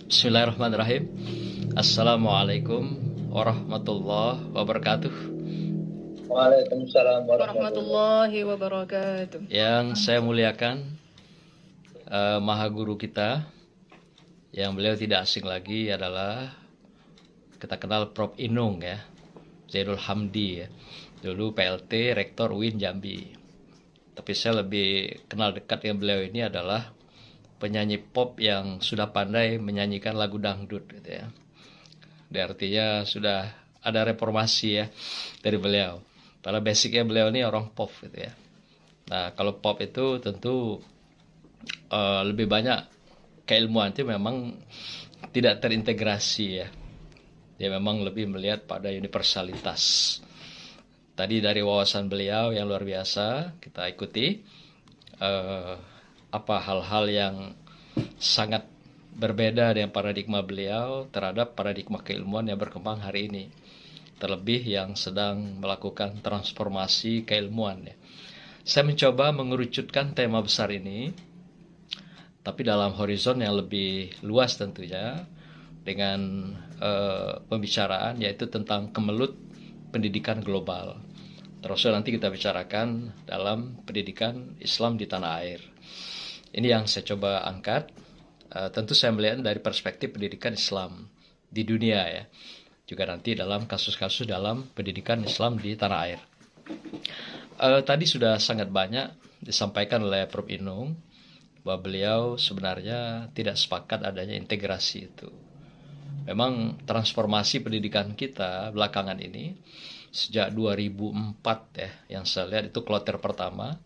Bismillahirrahmanirrahim. Assalamualaikum warahmatullahi wabarakatuh. Waalaikumsalam warahmatullahi wabarakatuh. Yang saya muliakan Maha Guru kita, yang beliau tidak asing lagi adalah kita kenal Prof. Inung ya, Zainul Hamdi ya. Dulu PLT Rektor UIN Jambi. Tapi saya lebih kenal dekat dengan beliau ini adalah penyanyi pop yang sudah pandai menyanyikan lagu dangdut gitu ya. Artinya sudah ada reformasi ya dari beliau. Padahal basicnya beliau ini orang pop gitu ya. Nah kalau pop itu tentu lebih banyak keilmuan itu memang tidak terintegrasi ya. Dia memang lebih melihat pada universalitas. Tadi dari wawasan beliau yang luar biasa kita ikuti apa hal-hal yang sangat berbeda dengan paradigma beliau terhadap paradigma keilmuan yang berkembang hari ini. Terlebih yang sedang melakukan transformasi keilmuan ya. Saya mencoba mengerucutkan tema besar ini, tapi dalam horizon yang lebih luas tentunya, dengan pembicaraan yaitu tentang kemelut pendidikan global. Terus nanti kita bicarakan dalam pendidikan Islam di tanah air. Ini yang saya coba angkat. Tentu saya melihat dari perspektif pendidikan Islam di dunia ya. Juga nanti dalam kasus-kasus dalam pendidikan Islam di tanah air. Tadi sudah sangat banyak disampaikan oleh Prof. Inung bahwa beliau sebenarnya tidak sepakat adanya integrasi itu. Memang transformasi pendidikan kita belakangan ini sejak 2004 ya, yang saya lihat itu kloter pertama,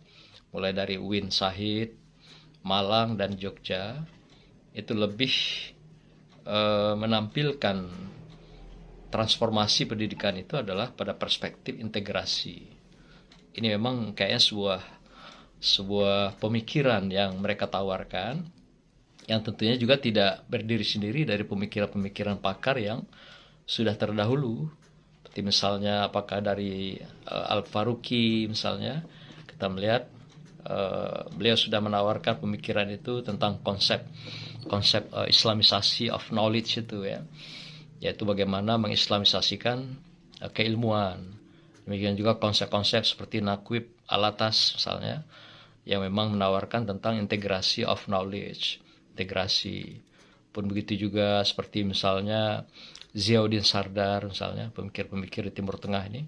mulai dari UIN Sahid, Malang dan Jogja, itu lebih menampilkan transformasi pendidikan itu adalah pada perspektif integrasi. Ini memang kayaknya sebuah pemikiran yang mereka tawarkan, yang tentunya juga tidak berdiri sendiri dari pemikiran-pemikiran pakar yang sudah terdahulu. Seperti misalnya apakah dari Al-Faruqi misalnya, kita melihat beliau sudah menawarkan pemikiran itu tentang konsep Islamisasi of knowledge itu ya, yaitu bagaimana mengislamisasikan keilmuan. Demikian juga konsep-konsep seperti Naqib Al-Atas misalnya, yang memang menawarkan tentang integrasi of knowledge, integrasi. Pun begitu juga seperti misalnya Ziauddin Sardar misalnya, pemikir-pemikir di Timur Tengah ini,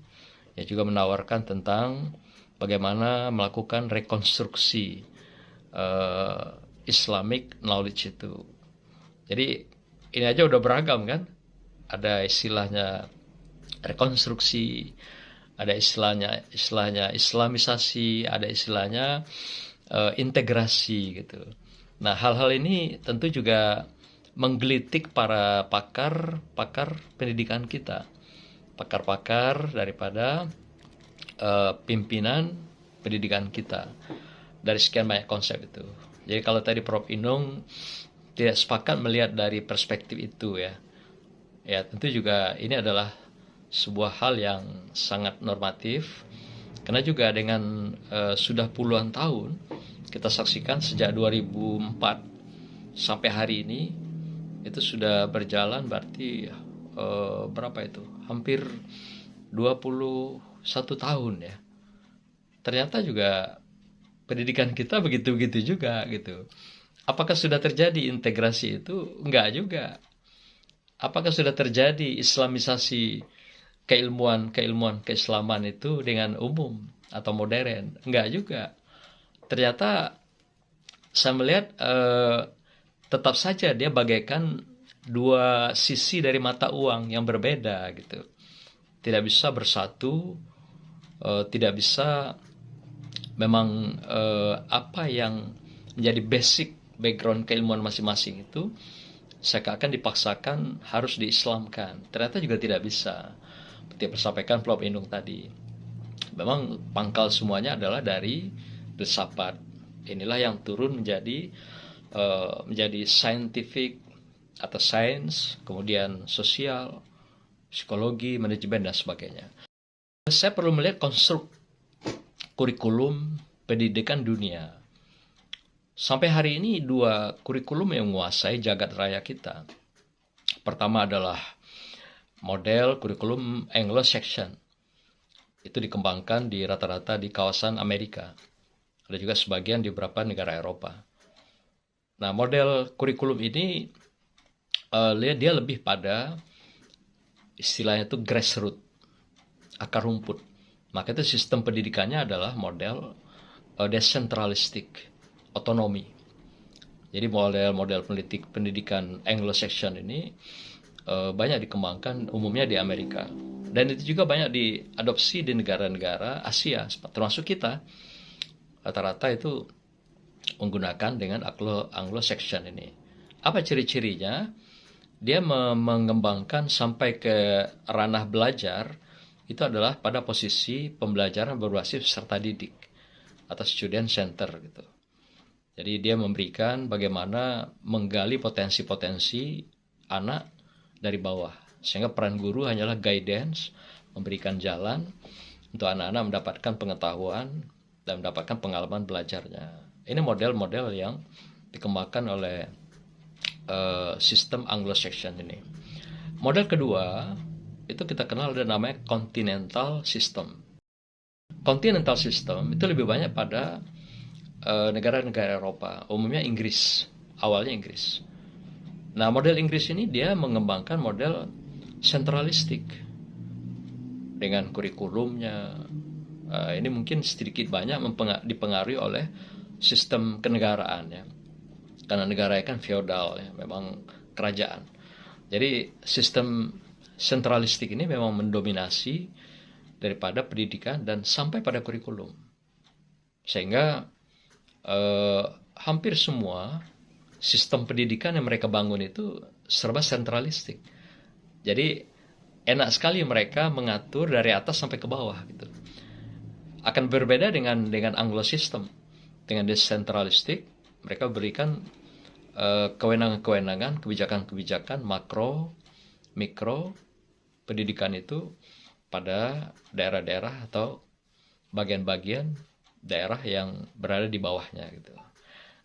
yang juga menawarkan tentang bagaimana melakukan rekonstruksi Islamic knowledge itu. Jadi ini aja udah beragam kan? Ada istilahnya rekonstruksi, ada istilahnya islamisasi, ada istilahnya integrasi gitu. Nah hal-hal ini tentu juga menggelitik para pakar pendidikan kita, pakar daripada pimpinan pendidikan kita dari sekian banyak konsep itu. Jadi kalau tadi Prof. Inung tidak sepakat melihat dari perspektif itu ya, tentu juga ini adalah sebuah hal yang sangat normatif, karena juga dengan sudah puluhan tahun kita saksikan sejak 2004 sampai hari ini, itu sudah berjalan berarti berapa itu? Hampir 21 tahun ya. Ternyata juga pendidikan kita begitu-begitu juga gitu. Apakah sudah terjadi integrasi itu? Enggak juga. Apakah sudah terjadi islamisasi keilmuan keislaman itu dengan umum atau modern? Enggak juga. Ternyata saya melihat tetap saja dia bagaikan dua sisi dari mata uang yang berbeda gitu. Tidak bisa bersatu, tidak bisa memang apa yang menjadi basic background keilmuan masing-masing itu seakan dipaksakan harus diislamkan. Ternyata juga tidak bisa. Seperti yang disampaikan Prof. Inung tadi. Memang pangkal semuanya adalah dari filsafat. Inilah yang turun menjadi scientific atau sains, kemudian sosial, psikologi, manajemen dan sebagainya. Saya perlu melihat konstruk kurikulum pendidikan dunia. Sampai hari ini dua kurikulum yang menguasai jagat raya kita. Pertama adalah model kurikulum Anglo-Saxon. Itu dikembangkan di rata-rata di kawasan Amerika. Ada juga sebagian di beberapa negara Eropa. Nah, model kurikulum ini dia lebih pada istilahnya itu grassroots, akar rumput. Maka itu sistem pendidikannya adalah model desentralistik, otonomi. Jadi model-model pendidikan Anglo-Saxon ini banyak dikembangkan umumnya di Amerika. Dan itu juga banyak diadopsi di negara-negara Asia, termasuk kita. Rata-rata itu menggunakan dengan Anglo-Saxon ini. Apa ciri-cirinya? Dia mengembangkan sampai ke ranah belajar, itu adalah pada posisi pembelajaran berbasis peserta didik atau student center gitu. Jadi dia memberikan bagaimana menggali potensi-potensi anak dari bawah. Sehingga peran guru hanyalah guidance, memberikan jalan untuk anak-anak mendapatkan pengetahuan dan mendapatkan pengalaman belajarnya. Ini model-model yang dikembangkan oleh sistem Anglo-Saxon ini. Model kedua itu kita kenal ada namanya continental system. Continental system itu lebih banyak pada negara-negara Eropa, umumnya Inggris, awalnya Inggris. Nah, model Inggris ini dia mengembangkan model sentralistik dengan kurikulumnya. Ini mungkin sedikit banyak dipengaruhi oleh sistem kenegaraan ya. Karena negara kan feodal ya, memang kerajaan. Jadi sistem sentralistik ini memang mendominasi daripada pendidikan dan sampai pada kurikulum. Sehingga hampir semua sistem pendidikan yang mereka bangun itu serba sentralistik. Jadi enak sekali mereka mengatur dari atas sampai ke bawah gitu. Akan berbeda dengan Anglo system. Dengan desentralistik, mereka berikan kewenangan-kewenangan, kebijakan-kebijakan makro, mikro, pendidikan itu pada daerah-daerah atau bagian-bagian daerah yang berada di bawahnya gitu.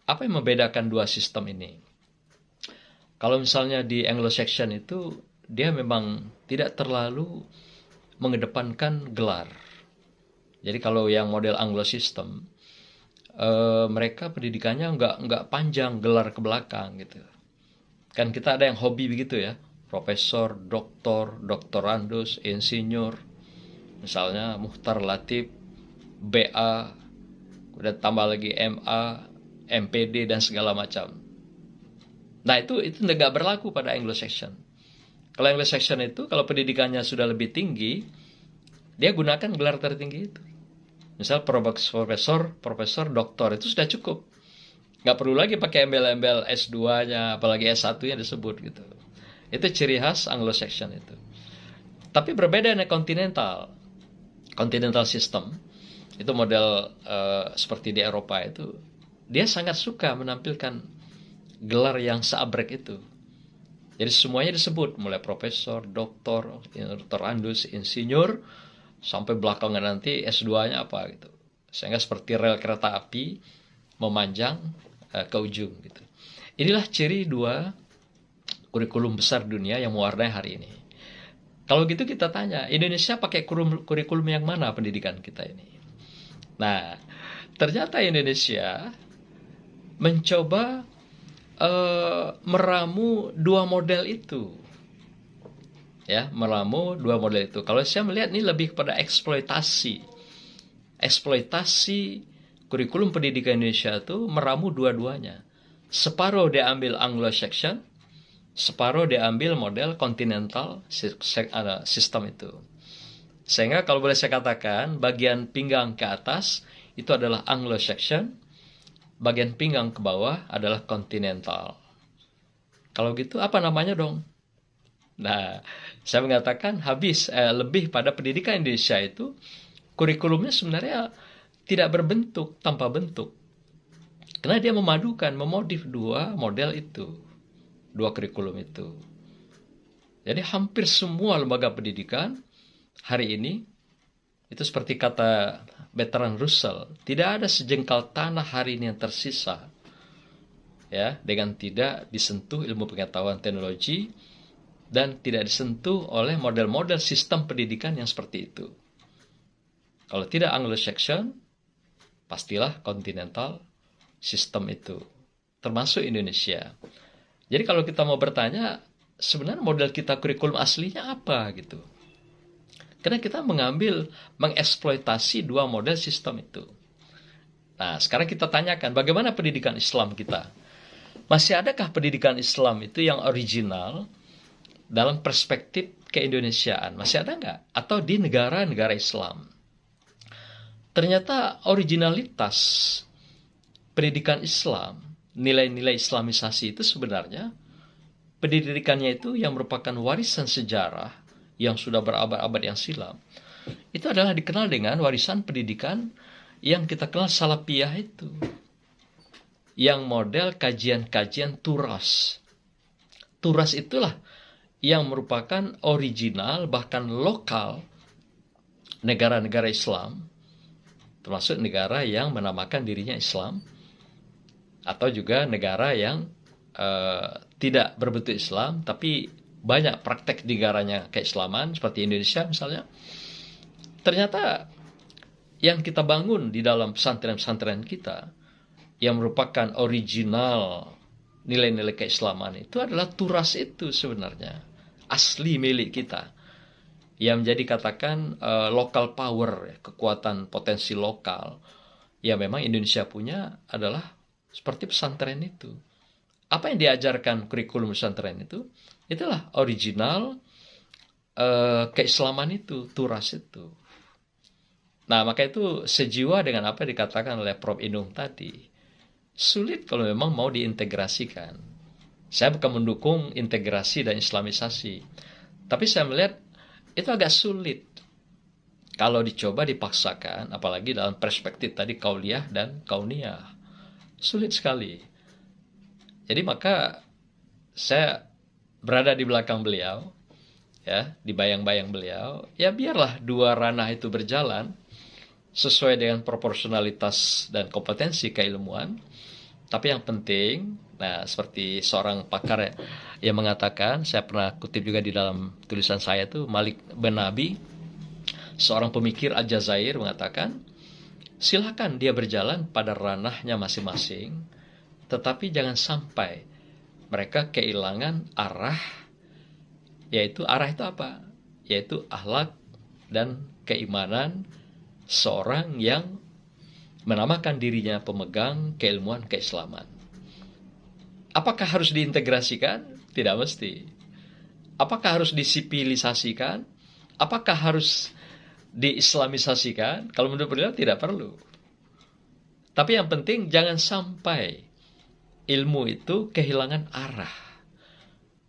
Apa yang membedakan dua sistem ini? Kalau misalnya di Anglo-Saxon itu dia memang tidak terlalu mengedepankan gelar. Jadi kalau yang model Anglo-System mereka pendidikannya nggak panjang gelar ke belakang gitu. Kan kita ada yang hobi begitu ya, profesor, doktor, doktorandus, insinyur, misalnya Muhtar Latif, BA, udah tambah lagi MA, MPD dan segala macam. Nah itu nggak berlaku pada Anglo-Saxon. Kalau Anglo-Saxon itu kalau pendidikannya sudah lebih tinggi, dia gunakan gelar tertinggi itu. Misal profesor, doktor itu sudah cukup. Nggak perlu lagi pakai embel-embel S2-nya, apalagi S1-nya disebut gitu. Itu ciri khas Anglo-Saxon itu. Tapi berbeda dengan Continental system. Itu model seperti di Eropa itu. Dia sangat suka menampilkan gelar yang seabrek itu. Jadi semuanya disebut, mulai profesor, doktor, doktorandus, insinyur, sampai belakangan nanti S2-nya apa gitu. Sehingga seperti rel kereta api memanjang ke ujung gitu. Inilah ciri dua kurikulum besar dunia yang mewarnai hari ini. Kalau gitu kita tanya, Indonesia pakai kurikulum yang mana pendidikan kita ini? Nah, ternyata Indonesia mencoba meramu dua model itu. Ya, meramu dua model itu. Kalau saya melihat ini lebih kepada eksploitasi kurikulum pendidikan Indonesia itu meramu dua-duanya. Separuh diambil Anglo-Saxon, separuh diambil model continental sistem itu. Sehingga kalau boleh saya katakan, bagian pinggang ke atas itu adalah Anglo-Saxon, bagian pinggang ke bawah adalah continental. Kalau gitu apa namanya dong? Nah, saya mengatakan lebih pada pendidikan Indonesia itu kurikulumnya sebenarnya tidak berbentuk, tanpa bentuk. Karena dia memodif dua model itu, dua kurikulum itu. Jadi hampir semua lembaga pendidikan hari ini, itu seperti kata Bertrand Russell, tidak ada sejengkal tanah hari ini yang tersisa ya dengan tidak disentuh ilmu pengetahuan teknologi dan tidak disentuh oleh model-model sistem pendidikan yang seperti itu. Kalau tidak Anglo-Saxon, pastilah kontinental sistem itu, termasuk Indonesia. Jadi kalau kita mau bertanya, sebenarnya model kita kurikulum aslinya apa gitu. Karena kita mengeksploitasi dua model sistem itu. Nah, sekarang kita tanyakan, bagaimana pendidikan Islam kita? Masih adakah pendidikan Islam itu yang original dalam perspektif keindonesiaan? Masih ada nggak? Atau di negara-negara Islam? Ternyata originalitas pendidikan Islam, nilai-nilai Islamisasi itu sebenarnya pendidikannya itu yang merupakan warisan sejarah yang sudah berabad-abad yang silam. Itu adalah dikenal dengan warisan pendidikan yang kita kenal salafiyah itu. Yang model kajian-kajian turas. Turas itulah yang merupakan original bahkan lokal negara-negara Islam, termasuk negara yang menamakan dirinya Islam, atau juga negara yang tidak berbentuk Islam, tapi banyak praktek negaranya keislaman, seperti Indonesia misalnya. Ternyata yang kita bangun di dalam pesantren-pesantren kita, yang merupakan original nilai-nilai keislaman itu adalah turas itu sebenarnya, asli milik kita. Yang menjadi katakan local power, kekuatan potensi lokal, yang memang Indonesia punya adalah seperti pesantren itu. Apa yang diajarkan kurikulum pesantren itu? Itulah original keislaman itu, turas itu. Nah, maka itu sejiwa dengan apa yang dikatakan oleh Prof. Inung tadi. Sulit kalau memang mau diintegrasikan. Saya bukan mendukung integrasi dan islamisasi, tapi saya melihat itu agak sulit kalau dicoba dipaksakan, apalagi dalam perspektif tadi kauliyah dan kauniyah. Sulit sekali. Jadi maka saya berada di belakang beliau, ya, di bayang-bayang beliau, ya biarlah dua ranah itu berjalan sesuai dengan proporsionalitas dan kompetensi keilmuan. Tapi yang penting, nah seperti seorang pakar yang mengatakan, saya pernah kutip juga di dalam tulisan saya itu, Malik Benabi, seorang pemikir Aljazair, mengatakan, silakan dia berjalan pada ranahnya masing-masing, tetapi jangan sampai mereka kehilangan arah, yaitu arah itu apa? Yaitu akhlak dan keimanan seorang yang menamakan dirinya pemegang keilmuan keislaman. Apakah harus diintegrasikan? Tidak mesti. Apakah harus disipilisasikan? Apakah harus diislamisasikan? Kalau menurut beliau tidak perlu. Tapi yang penting jangan sampai ilmu itu kehilangan arah.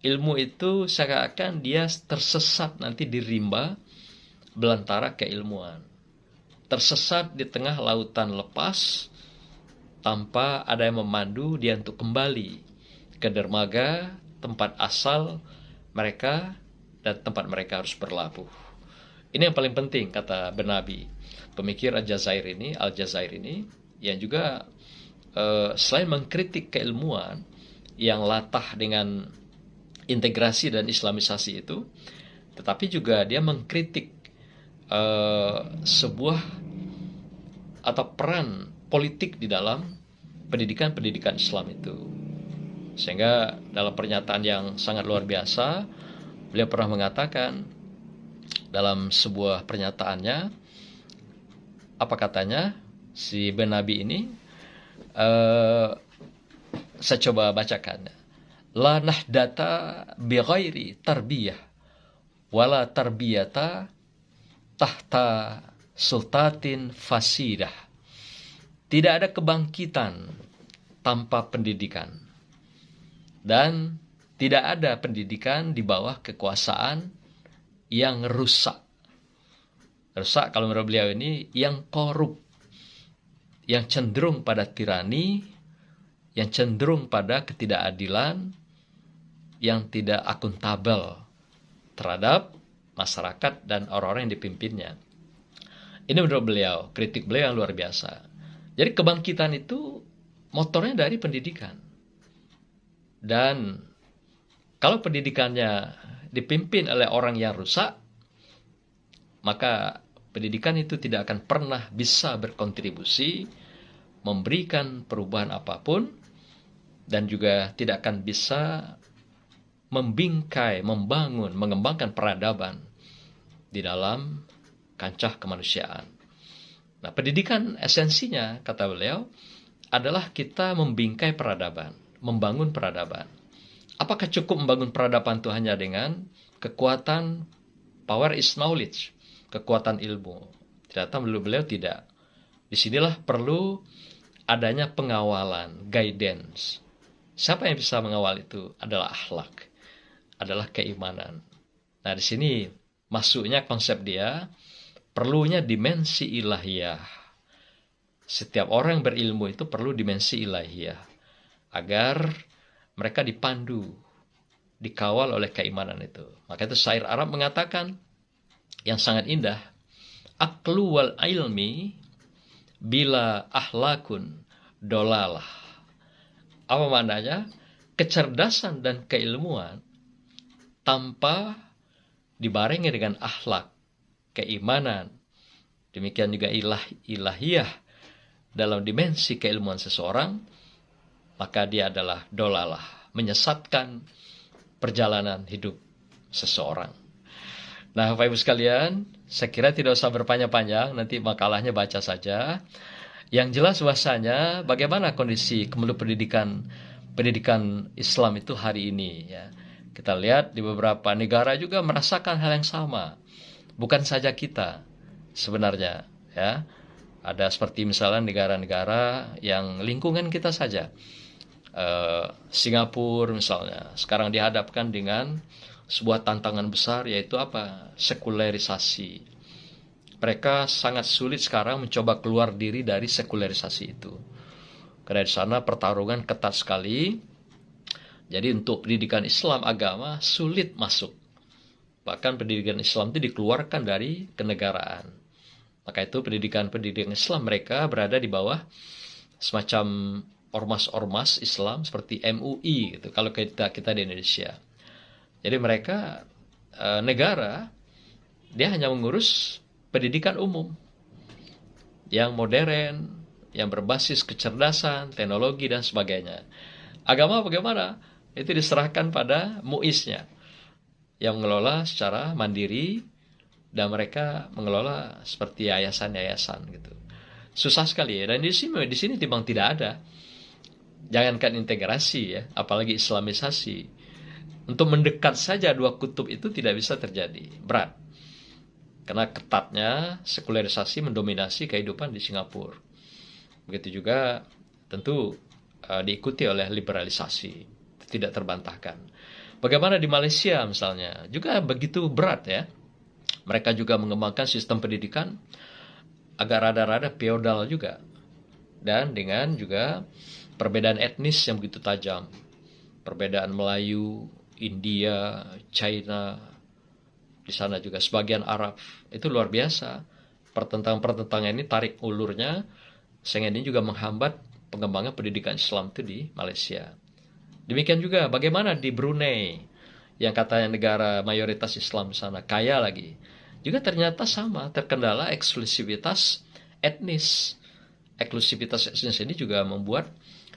Ilmu itu seakan-akan dia tersesat nanti di rimba belantara keilmuan. Tersesat di tengah lautan lepas, tanpa ada yang memandu dia untuk kembali ke dermaga, tempat asal mereka, dan tempat mereka harus berlabuh. Ini yang paling penting, kata Benabi, pemikir Aljazair ini, yang juga selain mengkritik keilmuan yang latah dengan integrasi dan islamisasi itu, tetapi juga dia mengkritik sebuah atau peran politik di dalam pendidikan Islam itu. Sehingga dalam pernyataan yang sangat luar biasa, beliau pernah mengatakan dalam sebuah pernyataannya, apa katanya si Benabi ini, saya coba bacakan. La nahdata bi ghairi tarbiyah wala tarbiyata tahta sultatin fasidah. Tidak ada kebangkitan tanpa pendidikan, dan tidak ada pendidikan di bawah kekuasaan yang rusak. Rusak kalau menurut beliau ini yang korup, yang cenderung pada tirani, yang cenderung pada ketidakadilan, yang tidak akuntabel terhadap masyarakat dan orang-orang yang dipimpinnya. Ini menurut beliau, kritik beliau yang luar biasa. Jadi kebangkitan itu motornya dari pendidikan. Dan kalau pendidikannya dipimpin oleh orang yang rusak, maka pendidikan itu tidak akan pernah bisa berkontribusi, memberikan perubahan apapun, dan juga tidak akan bisa membingkai, membangun, mengembangkan peradaban di dalam kancah kemanusiaan. Nah, pendidikan esensinya, kata beliau, adalah kita membingkai peradaban, membangun peradaban. Apakah cukup membangun peradaban itu hanya dengan kekuatan power is knowledge, kekuatan ilmu? Ternyata menurut beliau tidak. Disinilah perlu adanya pengawalan, guidance. Siapa yang bisa mengawal itu? Adalah akhlak, adalah keimanan. Nah, di sini masuknya konsep dia, perlunya dimensi ilahiyah. Setiap orang yang berilmu itu perlu dimensi ilahiyah, agar mereka dipandu, dikawal oleh keimanan itu. Maka itu syair Arab mengatakan, yang sangat indah, aklu wal ilmi bila ahlakun dolalah. Apa maknanya? Kecerdasan dan keilmuan tanpa dibarengi dengan akhlak, keimanan, demikian juga ilahiyah dalam dimensi keilmuan seseorang, maka dia adalah dolalah, menyesatkan perjalanan hidup seseorang. Nah, Bapak Ibu sekalian, saya kira tidak usah berpanjang-panjang, nanti makalahnya baca saja. Yang jelas bahasanya bagaimana kondisi kemudian pendidikan Islam itu hari ini, ya. Kita lihat di beberapa negara juga merasakan hal yang sama. Bukan saja kita sebenarnya, ya. Ada seperti misalnya negara-negara yang lingkungan kita saja. Singapura misalnya, sekarang dihadapkan dengan sebuah tantangan besar, yaitu apa? Sekularisasi. Mereka sangat sulit sekarang mencoba keluar diri dari sekularisasi itu. Karena di sana pertarungan ketat sekali. Jadi untuk pendidikan Islam agama sulit masuk. Bahkan pendidikan Islam itu dikeluarkan dari kenegaraan. Maka itu pendidikan Islam mereka berada di bawah semacam ormas-ormas Islam seperti MUI gitu, kalau kita di Indonesia. Jadi mereka negara dia hanya mengurus pendidikan umum yang modern, yang berbasis kecerdasan, teknologi dan sebagainya. Agama bagaimana? Itu diserahkan pada muisnya yang mengelola secara mandiri, dan mereka mengelola seperti yayasan-yayasan gitu. Susah sekali ya. Dan di sini timbang tidak ada. Jangankan integrasi ya, apalagi islamisasi. Untuk mendekat saja dua kutub itu tidak bisa terjadi. Berat. Karena ketatnya sekularisasi mendominasi kehidupan di Singapura. Begitu juga tentu diikuti oleh liberalisasi. Tidak terbantahkan. Bagaimana di Malaysia misalnya, juga begitu berat ya. Mereka juga mengembangkan sistem pendidikan agak rada-rada feodal juga. Dan dengan juga perbedaan etnis yang begitu tajam. Perbedaan Melayu, India, China, di sana juga sebagian Arab. Itu luar biasa. Pertentangan-pertentangan ini tarik ulurnya, sehingga ini juga menghambat pengembangan pendidikan Islam itu di Malaysia. Demikian juga bagaimana di Brunei, yang katanya negara mayoritas Islam di sana, kaya lagi. Juga ternyata sama, terkendala eksklusivitas etnis. Eksklusivitas etnis ini juga membuat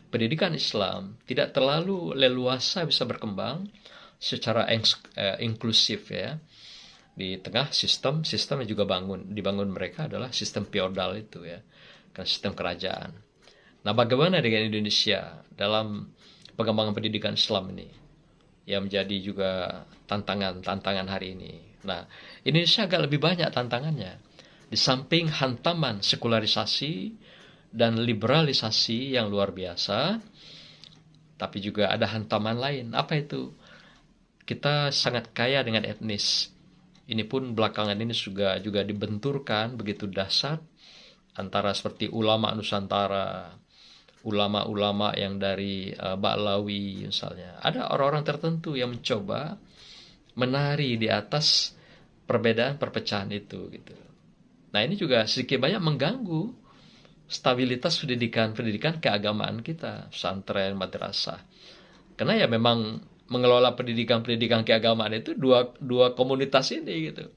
pendidikan Islam tidak terlalu leluasa bisa berkembang secara inklusif ya. Di tengah sistem yang juga dibangun mereka adalah sistem feodal itu ya, kan sistem kerajaan. Nah, bagaimana dengan Indonesia dalam pengembangan pendidikan Islam ini yang menjadi juga tantangan hari ini? Nah, Indonesia agak lebih banyak tantangannya. Di samping hantaman sekularisasi dan liberalisasi yang luar biasa, tapi juga ada hantaman lain. Apa itu? Kita sangat kaya dengan etnis. Ini pun belakangan ini juga dibenturkan begitu dahsyat antara seperti ulama Nusantara, ulama-ulama yang dari Ba'lawi misalnya. Ada orang-orang tertentu yang mencoba menari di atas perbedaan perpecahan itu gitu. Nah, ini juga sedikit banyak mengganggu stabilitas pendidikan keagamaan kita, pesantren, madrasah. Karena ya memang mengelola pendidikan keagamaan itu dua komunitas ini gitu.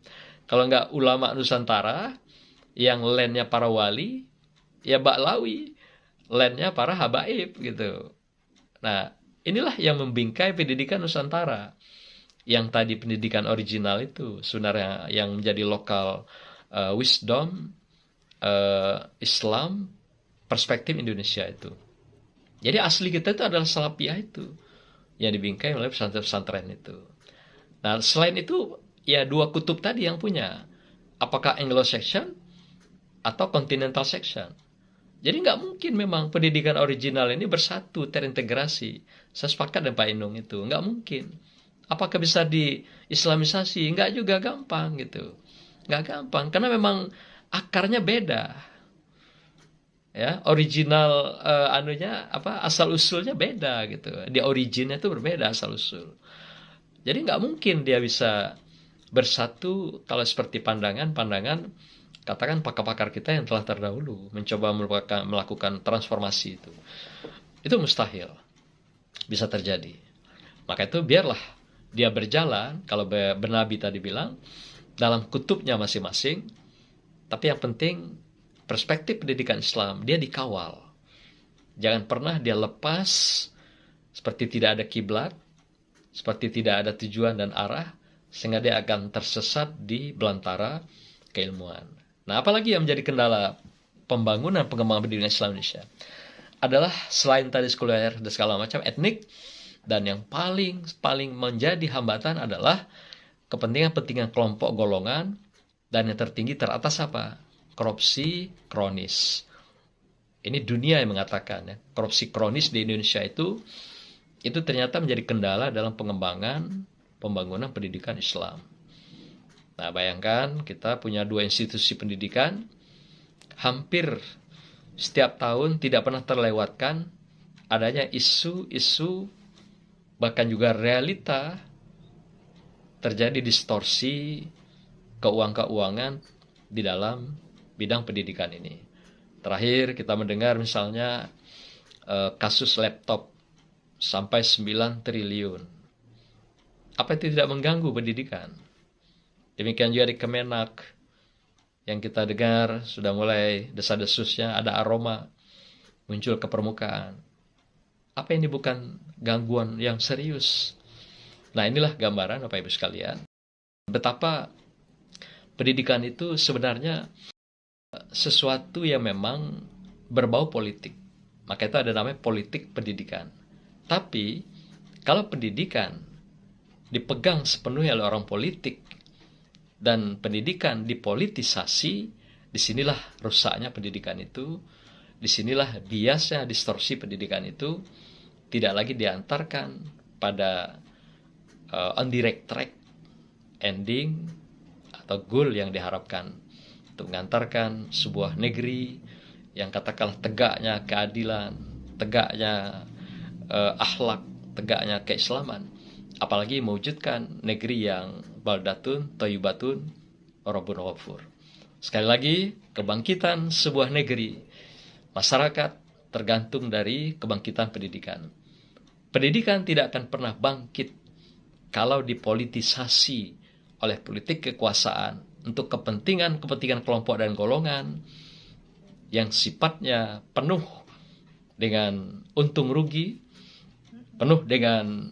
Kalau nggak ulama Nusantara yang landnya para wali, ya Baklawi landnya para habaib gitu. Nah, inilah yang membingkai pendidikan Nusantara. Yang tadi pendidikan original itu sebenarnya yang menjadi lokal wisdom Islam perspektif Indonesia itu. Jadi asli kita itu adalah Salafiyah itu yang dibingkai oleh pesantren-pesantren itu. Nah, selain itu ya dua kutub tadi yang punya. Apakah Anglo-Saxon atau Continental Section. Jadi nggak mungkin memang pendidikan original ini bersatu, terintegrasi. Saya sepakat dengan Pak Inung itu. Nggak mungkin. Apakah bisa di-islamisasi? Nggak juga gampang gitu. Nggak gampang. Karena memang akarnya beda. Ya, original asal usulnya beda gitu. Di originnya itu berbeda asal usul. Jadi nggak mungkin dia bisa bersatu kalau seperti pandangan katakan pakar-pakar kita yang telah terdahulu mencoba melakukan transformasi itu. Itu mustahil bisa terjadi. Maka itu biarlah dia berjalan, kalau Bernabi tadi bilang, dalam kutubnya masing-masing, tapi yang penting perspektif pendidikan Islam, dia dikawal. Jangan pernah dia lepas, seperti tidak ada kiblat, seperti tidak ada tujuan dan arah, sehingga dia akan tersesat di belantara keilmuan. Nah, apalagi yang menjadi kendala pembangunan pengembangan pendidikan Islam Indonesia adalah selain tadi sekuler dan segala macam etnik, dan yang paling menjadi hambatan adalah kepentingan kelompok golongan, dan yang tertinggi teratas apa? Korupsi kronis. Ini dunia yang mengatakan ya, korupsi kronis di Indonesia itu ternyata menjadi kendala dalam pembangunan pendidikan Islam. Nah, bayangkan kita punya dua institusi pendidikan, hampir setiap tahun tidak pernah terlewatkan adanya isu-isu, bahkan juga realita terjadi distorsi keuangan di dalam bidang pendidikan ini. Terakhir kita mendengar misalnya kasus laptop sampai 9 triliun. Apa itu tidak mengganggu pendidikan? Demikian juga di Kemenak yang kita dengar sudah mulai desas-desusnya, ada aroma muncul ke permukaan. Apa ini bukan gangguan yang serius? Nah, inilah gambaran Bapak Ibu sekalian, betapa pendidikan itu sebenarnya sesuatu yang memang berbau politik. Maka itu ada namanya politik pendidikan. Tapi kalau pendidikan dipegang sepenuhnya oleh orang politik dan pendidikan dipolitisasi, disinilah rusaknya pendidikan itu, disinilah biasnya distorsi pendidikan itu tidak lagi diantarkan pada on direct track ending atau goal yang diharapkan untuk mengantarkan sebuah negeri yang katakanlah tegaknya keadilan, tegaknya akhlak, tegaknya keislaman, apalagi mewujudkan negeri yang baldatun, thayyibatun, rabbun ghafur. Sekali lagi, kebangkitan sebuah negeri, masyarakat tergantung dari kebangkitan pendidikan. Pendidikan tidak akan pernah bangkit kalau dipolitisasi oleh politik kekuasaan untuk kepentingan kelompok dan golongan yang sifatnya penuh dengan untung rugi, penuh dengan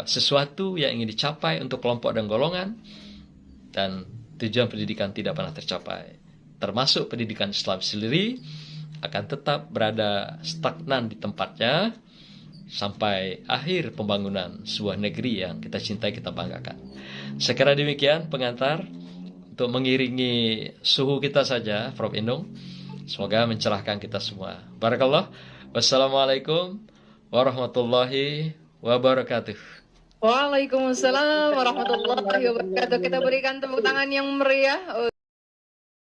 sesuatu yang ingin dicapai untuk kelompok dan golongan, dan tujuan pendidikan tidak pernah tercapai. Termasuk pendidikan Islam sendiri akan tetap berada stagnan di tempatnya sampai akhir pembangunan sebuah negeri yang kita cintai, kita banggakan. Sekira demikian pengantar untuk mengiringi suhu kita saja, Prof. Inung. Semoga mencerahkan kita semua. Barakallah. Wassalamualaikum warahmatullahi wabarakatuh. Waalaikumsalam warahmatullahi wabarakatuh. Kita berikan tepuk tangan yang meriah